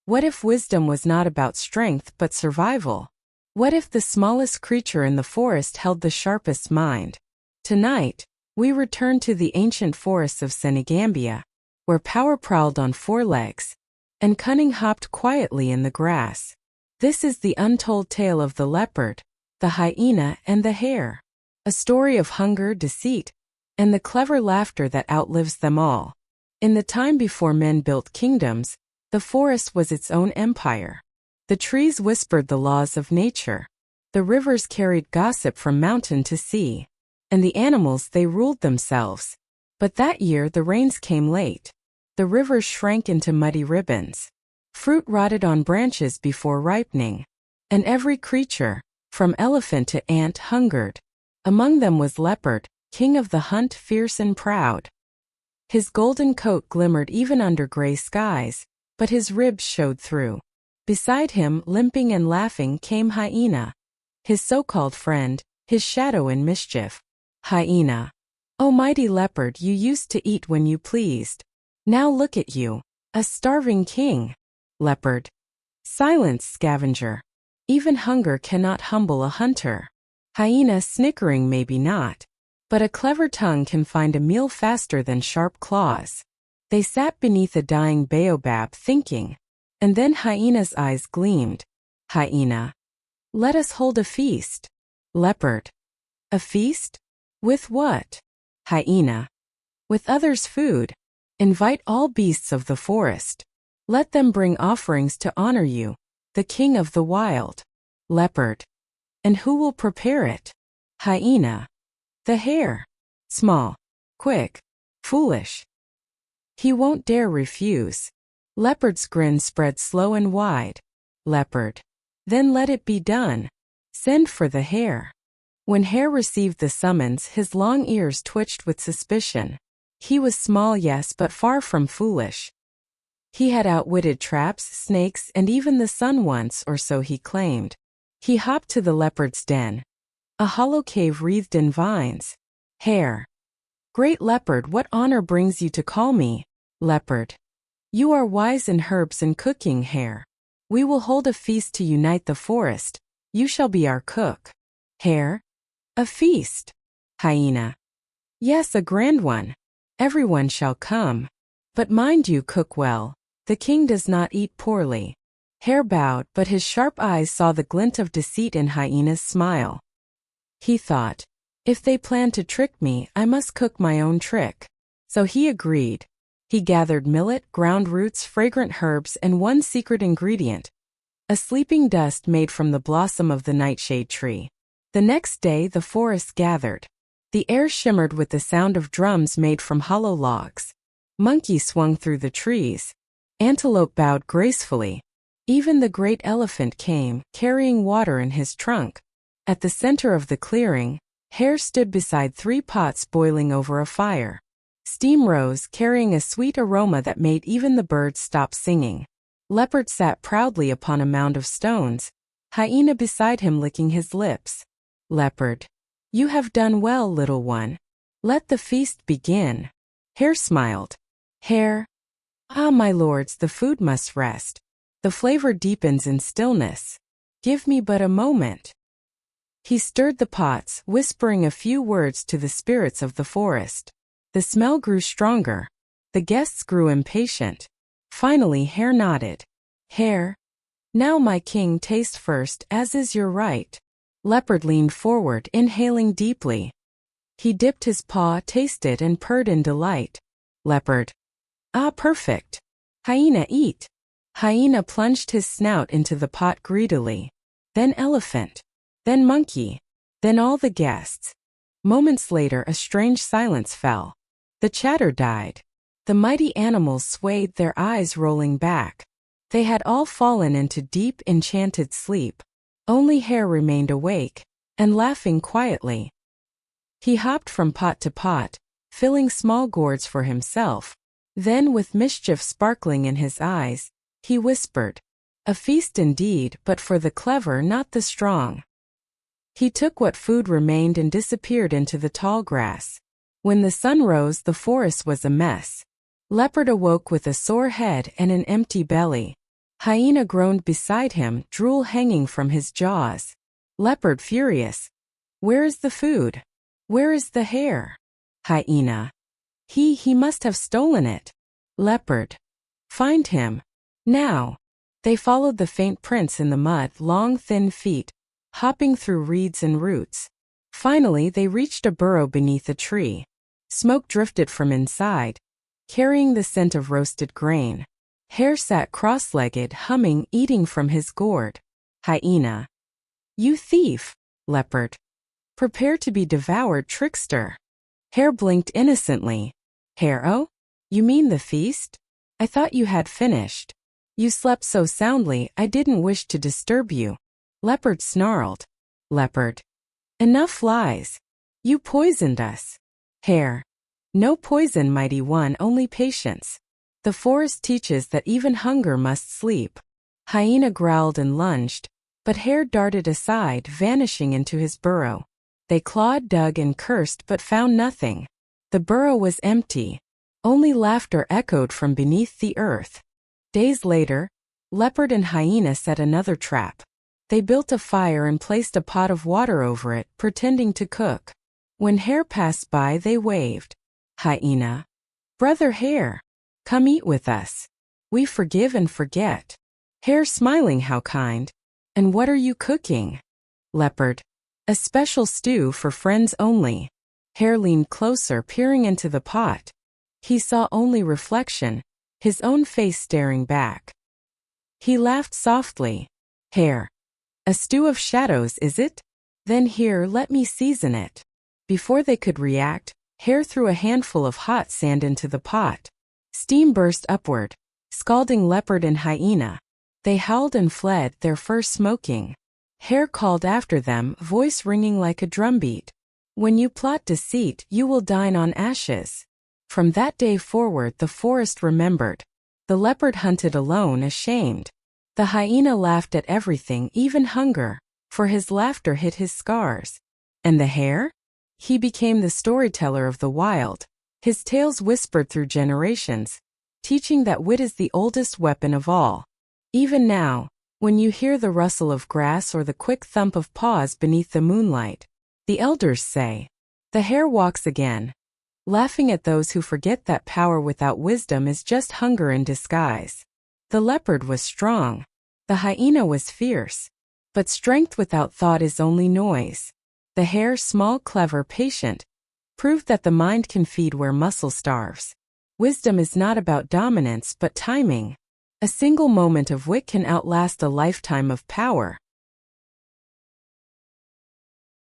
What if wisdom was not about strength but survival? What if the smallest creature in the forest held the sharpest mind? Tonight, we return to the ancient forests of Senegambia, where power prowled on four legs, and cunning hopped quietly in the grass. This is the untold tale of the leopard, the hyena, and the hare. A story of hunger, deceit, and the clever laughter that outlives them all. In the time before men built kingdoms, the forest was its own empire. The trees whispered the laws of nature. The rivers carried gossip from mountain to sea. And the animals, they ruled themselves. But that year the rains came late. The rivers shrank into muddy ribbons. Fruit rotted on branches before ripening. And every creature, from elephant to ant, hungered. Among them was Leopard, king of the hunt, fierce and proud. His golden coat glimmered even under gray skies, but his ribs showed through. Beside him, limping and laughing, came Hyena, his so-called friend, his shadow in mischief. Hyena. O mighty leopard, you used to eat when you pleased. Now look at you, a starving king. Leopard. Silence, scavenger. Even hunger cannot humble a hunter. Hyena, snickering, maybe not. But a clever tongue can find a meal faster than sharp claws. They sat beneath a dying baobab thinking, and then Hyena's eyes gleamed. Hyena. Let us hold a feast. Leopard. A feast? With what? Hyena. With others' food. Invite all beasts of the forest. Let them bring offerings to honor you, the king of the wild. Leopard. And who will prepare it? Hyena. The hare. Small, quick, foolish. He won't dare refuse. Leopard's grin spread slow and wide. Leopard. Then let it be done. Send for the hare. When Hare received the summons, his long ears twitched with suspicion. He was small, yes, but far from foolish. He had outwitted traps, snakes, and even the sun once, or so he claimed. He hopped to the leopard's den. A hollow cave wreathed in vines. Hare. Great leopard, what honor brings you to call me? Leopard. You are wise in herbs and cooking, Hare. We will hold a feast to unite the forest. You shall be our cook. Hare. A feast. Hyena. Yes, a grand one. Everyone shall come. But mind you cook well. The king does not eat poorly. Hare bowed, but his sharp eyes saw the glint of deceit in Hyena's smile. He thought, if they plan to trick me, I must cook my own trick. So he agreed. He gathered millet, ground roots, fragrant herbs, and one secret ingredient, a sleeping dust made from the blossom of the nightshade tree. The next day the forest gathered. The air shimmered with the sound of drums made from hollow logs. Monkey swung through the trees. Antelope bowed gracefully. Even the great elephant came, carrying water in his trunk. At the center of the clearing, Hare stood beside 3 pots boiling over a fire. Steam rose, carrying a sweet aroma that made even the birds stop singing. Leopard sat proudly upon a mound of stones, Hyena beside him licking his lips. Leopard. You have done well, little one. Let the feast begin. Hare smiled. Hare. Ah, my lords, the food must rest. The flavor deepens in stillness. Give me but a moment. He stirred the pots, whispering a few words to the spirits of the forest. The smell grew stronger. The guests grew impatient. Finally, Hare nodded. Hare. Now, my king, taste first, as is your right. Leopard leaned forward, inhaling deeply. He dipped his paw, tasted, and purred in delight. Leopard. Ah, perfect. Hyena, eat. Hyena plunged his snout into the pot greedily. Then elephant. Then monkey. Then all the guests. Moments later, a strange silence fell. The chatter died. The mighty animals swayed, their eyes rolling back. They had all fallen into deep, enchanted sleep. Only Hare remained awake, and laughing quietly. He hopped from pot to pot, filling small gourds for himself. Then, with mischief sparkling in his eyes, he whispered, a feast indeed, but for the clever, not the strong. He took what food remained and disappeared into the tall grass. When the sun rose, the forest was a mess. Leopard awoke with a sore head and an empty belly. Hyena groaned beside him, drool hanging from his jaws. Leopard furious. Where is the food? Where is the hare? Hyena. He must have stolen it. Leopard. Find him. Now. They followed the faint prints in the mud, long thin feet, hopping through reeds and roots. Finally they reached a burrow beneath a tree. Smoke drifted from inside, carrying the scent of roasted grain. Hare sat cross-legged, humming, eating from his gourd. Hyena. You thief! Leopard. Prepare to be devoured, trickster. Hare blinked innocently. Hare, oh? You mean the feast? I thought you had finished. You slept so soundly, I didn't wish to disturb you. Leopard snarled. Leopard. Enough lies. You poisoned us. Hare. No poison, mighty one, only patience. The forest teaches that even hunger must sleep. Hyena growled and lunged, but Hare darted aside, vanishing into his burrow. They clawed, dug, and cursed but found nothing. The burrow was empty. Only laughter echoed from beneath the earth. Days later, Leopard and Hyena set another trap. They built a fire and placed a pot of water over it, pretending to cook. When Hare passed by, they waved. Hyena. Brother Hare. Come eat with us. We forgive and forget. Hare smiling, how kind. And what are you cooking? Leopard. A special stew for friends only. Hare leaned closer, peering into the pot. He saw only reflection, his own face staring back. He laughed softly. Hare. A stew of shadows, is it? Then here, let me season it. Before they could react, Hare threw a handful of hot sand into the pot. Steam burst upward, scalding Leopard and Hyena. They howled and fled, their fur smoking. Hare called after them, voice ringing like a drumbeat. When you plot deceit, you will dine on ashes. From that day forward the forest remembered. The leopard hunted alone, ashamed. The hyena laughed at everything, even hunger, for his laughter hid his scars. And the hare? He became the storyteller of the wild. His tales whispered through generations, teaching that wit is the oldest weapon of all. Even now, when you hear the rustle of grass or the quick thump of paws beneath the moonlight, the elders say, "The hare walks again," laughing at those who forget that power without wisdom is just hunger in disguise. The leopard was strong. The hyena was fierce. But strength without thought is only noise. The hare, small, clever, patient, proved that the mind can feed where muscle starves. Wisdom is not about dominance but timing. A single moment of wit can outlast a lifetime of power.